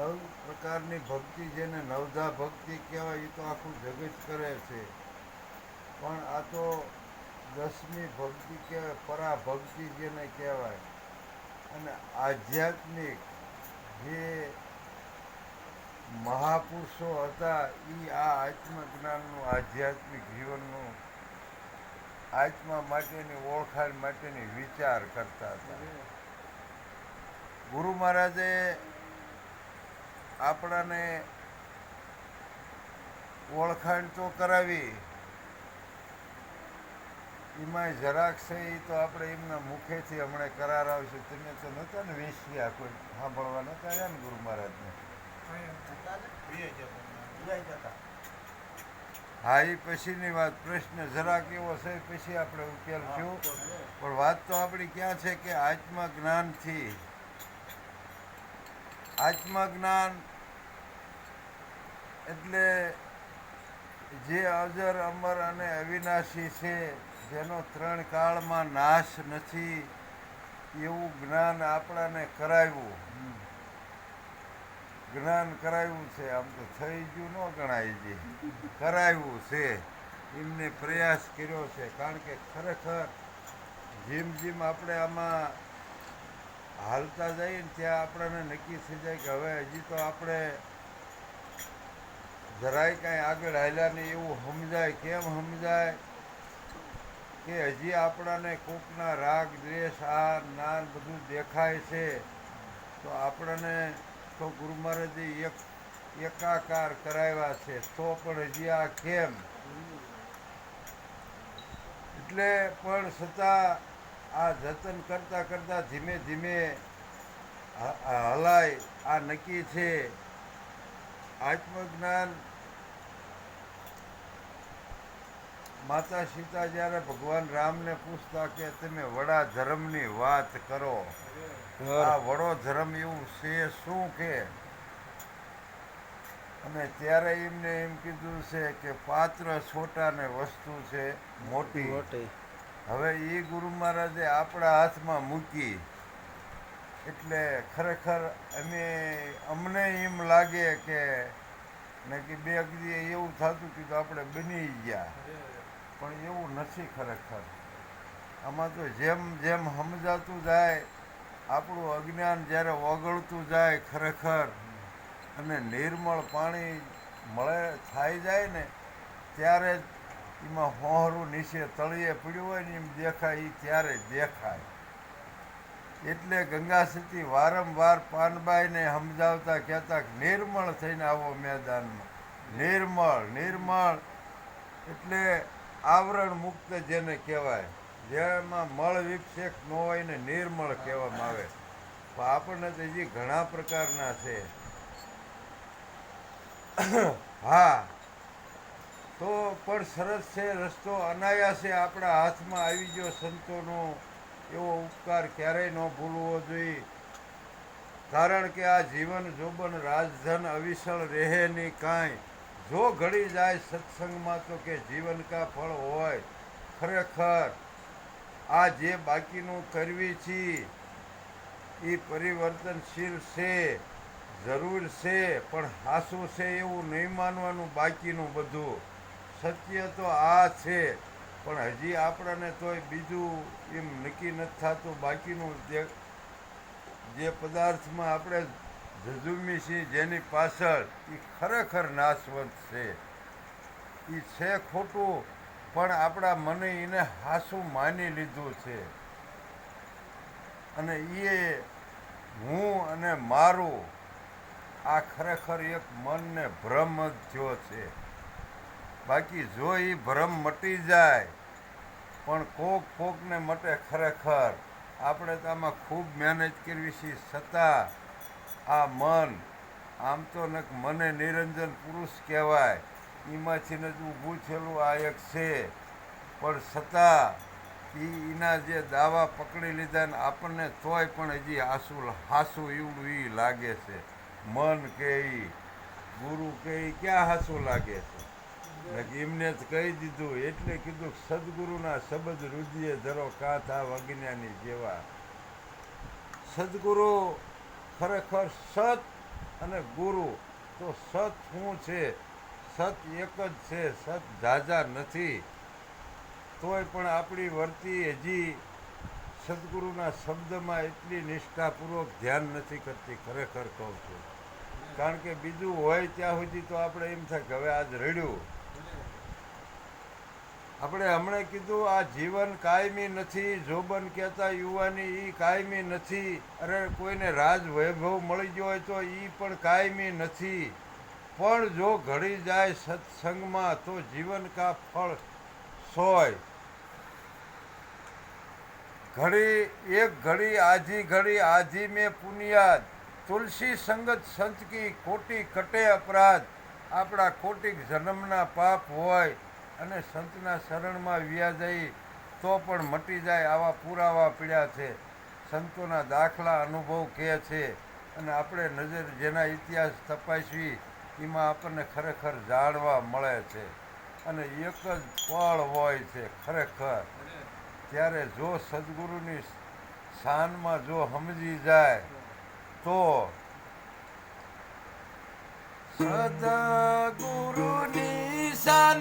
નવ પ્રકારની ભક્તિ જેને નવધા ભક્તિ કહેવાય એ તો આખું જગત કરે છે, પણ આ તો 10મી ભક્તિ કહેવાય, પરાભક્તિ જેને કહેવાય. અને આધ્યાત્મિક જે મહાપુરુષો હતા એ આ આત્મજ્ઞાનનું આધ્યાત્મિક જીવનનું આત્મા માટેની ઓળખાણ માટેની વિચાર કરતા હતા. ગુરુ મહારાજે આપણાને ઓળખાણ તો કરાવી, એમાંય જરાક છે એ તો આપણે એમના મુખેથી હમણાં કરાર આવશે. તમે તો નહોતા ને વેશ્યા કોઈ સાંભળવા નહોતા આવ્યા ને ગુરુ મહારાજને? હા, એ પછીની વાત. પ્રશ્ન જરાક એવો છે, પછી આપણે ઉકેલશું. પણ વાત તો આપણી ક્યાં છે કે આત્મજ્ઞાનથી, આત્મજ્ઞાન એટલે જે અજર અમર અને અવિનાશી છે, જેનો 3 કાળમાં નાશ નથી, એવું જ્ઞાન આપણાને કરાવ્યું. જ્ઞાન કરાવ્યું છે. આમ તો થઈ ગયું ન ગણાય, જે કરાવ્યું છે એમને પ્રયાસ કર્યો છે. કારણ કે ખરેખર જેમ જેમ આપણે આમાં હાલતા જઈએ ને ત્યાં આપણને નક્કી થઈ જાય કે હવે હજી તો આપણે જરાય કાંઈ આગળ હાલ્યા નહીં એવું સમજાય. કેમ સમજાય કે હજી આપણાને કોકના રાગ દ્વેષ આ નાન બધું દેખાય છે, તો આપણને તો ગુરુ મહારાજે એકાકાર કરાવ્યા છે, તો પણ હજી આ કેમ? એટલે પણ છતાં આ જતન કરતાં કરતાં ધીમે ધીમે હલાય. આ નક્કી છે. આત્મજ્ઞાન માતા સીતા જ્યારે ભગવાન રામને પૂછતા કે તમે વડા ધર્મની વાત કરો, આ વડો ધર્મ એવું છે શું કે? અને ત્યારે એમને એમ કીધું છે કે પાત્ર છોટા ને વસ્તુ છે મોટી. હવે એ ગુરુ મહારાજે આપણા હાથમાં મૂકી, એટલે ખરેખર અમને એમ લાગે કે ને કે બે અગદી એવું થતું કે આપણે બની ગયા, પણ એવું નથી ખરેખર. આમાં તો જેમ જેમ સમજાતું જાય, આપણું અજ્ઞાન જ્યારે ઓગળતું જાય ખરેખર, અને નિર્મળ પાણી થાય જાય ને, ત્યારે જ એમાં હોહરું નીચે તળિયે પડ્યું હોય ને એમ દેખાય, એ ત્યારે જ દેખાય. એટલે ગંગા સતી વારંવાર પાનબાઈને સમજાવતા કહેતા નિર્મળ થઈને આવો મેદાનમાં. નિર્મળ, નિર્મળ એટલે આવરણ મુક્ત જેને કહેવાય, જેમાં મળ વિક્ષેપ ન હોય ને નિર્મળ કહેવામાં આવે. પણ આપણને તો હજી ઘણા પ્રકારના છે. હા, તો પણ સરસ છે રસ્તો, અનાયાસે આપણા હાથમાં આવી ગયો. સંતોનો એવો ઉપકાર ક્યારેય ન ભૂલવો જોઈએ. કારણ કે આ જીવન જોબન રાજધન અવિસળ રહે નહીં કાંઈ. જો ઘડી જાય સત્સંગમાં તો કે જીવન કા ફળ હોય. ખરેખર આ જે બાકીનું કરવી છીએ એ પરિવર્તનશીલ છે, જરૂર છે, પણ હાસું છે એવું નહીં માનવાનું. બાકીનું બધું સત્ય તો આ છે, પણ હજી આપણને તોય બીજું એમ નક્કી નથી થતું. બાકીનું જે પદાર્થમાં આપણે ઝઝુમી છીએ જેની પાછળ, એ ખરેખર નાશવંત છે. એ છે ખોટું, પણ આપણા મને એને હાસું માની લીધું છે. અને એ હું અને મારું આ ખરેખર એક મનને ભ્રમ જ થયો છે. બાકી જો એ ભ્રમ મટી જાય, પણ કોકને મટે ખરેખર. આપણે તો આમાં ખૂબ મહેનત કરવી છે, છતાં આ મન આમ તો મને નિરંજન પુરુષ કહેવાય, એમાંથી જ ઊભું થયેલું આ એક છે. પણ છતાં એના જે દાવા પકડી લીધા ને આપણને તોય પણ હજી હાસું એવડું એ લાગે છે. મન કે ગુરુ કે ક્યાં હાસું લાગે છે? એમને જ કહી દીધું, એટલે કીધું સદગુરુના શબ્દ રુધિએ ધરો કાથા અજ્ઞાની જેવા. સદગુરુ ખરેખર સત અને ગુરુ. તો સત શું છે? સત એક જ છે, સત ઝાઝા નથી. તોય પણ આપણી વર્તી હજી સદગુરુના શબ્દમાં એટલી નિષ્ઠાપૂર્વક ધ્યાન નથી કરતી, ખરેખર કહું છું. કારણ કે બીજું હોય ત્યાં સુધી તો આપણે એમ થાય કે હવે આજ રડ્યું. આપણે હમણાં કીધું આ જીવન કાયમી નથી, જોબન કહેતા યુવાની એ કાયમી નથી. અરે કોઈને રાજ વૈભવ મળી ગયો હોય તો એ પણ કાયમી નથી. પણ જો ઘડી જાય સત્સંગમાં તો જીવન કા ફળ સોય. ઘડી આજી મેં પુનિયાદ, તુલસી સંગત સંત કી કોટી કટે અપરાધ. આપણા કોટિક જન્મના પાપ હોય અને સંતના શરણમાં વ્યા જઈ તો પણ મટી જાય, આવા પુરાવા પીડ્યા છે. સંતોના દાખલા અનુભવ કહે છે. અને આપણે નજર જેના ઇતિહાસ તપાસવી એમાં આપણને ખરેખર જાણવા મળે છે. અને એક જ પળ હોય છે ખરેખર. ત્યારે જો સદગુરુની શાનમાં જો સમજી જાય તો સદગુરુની શાન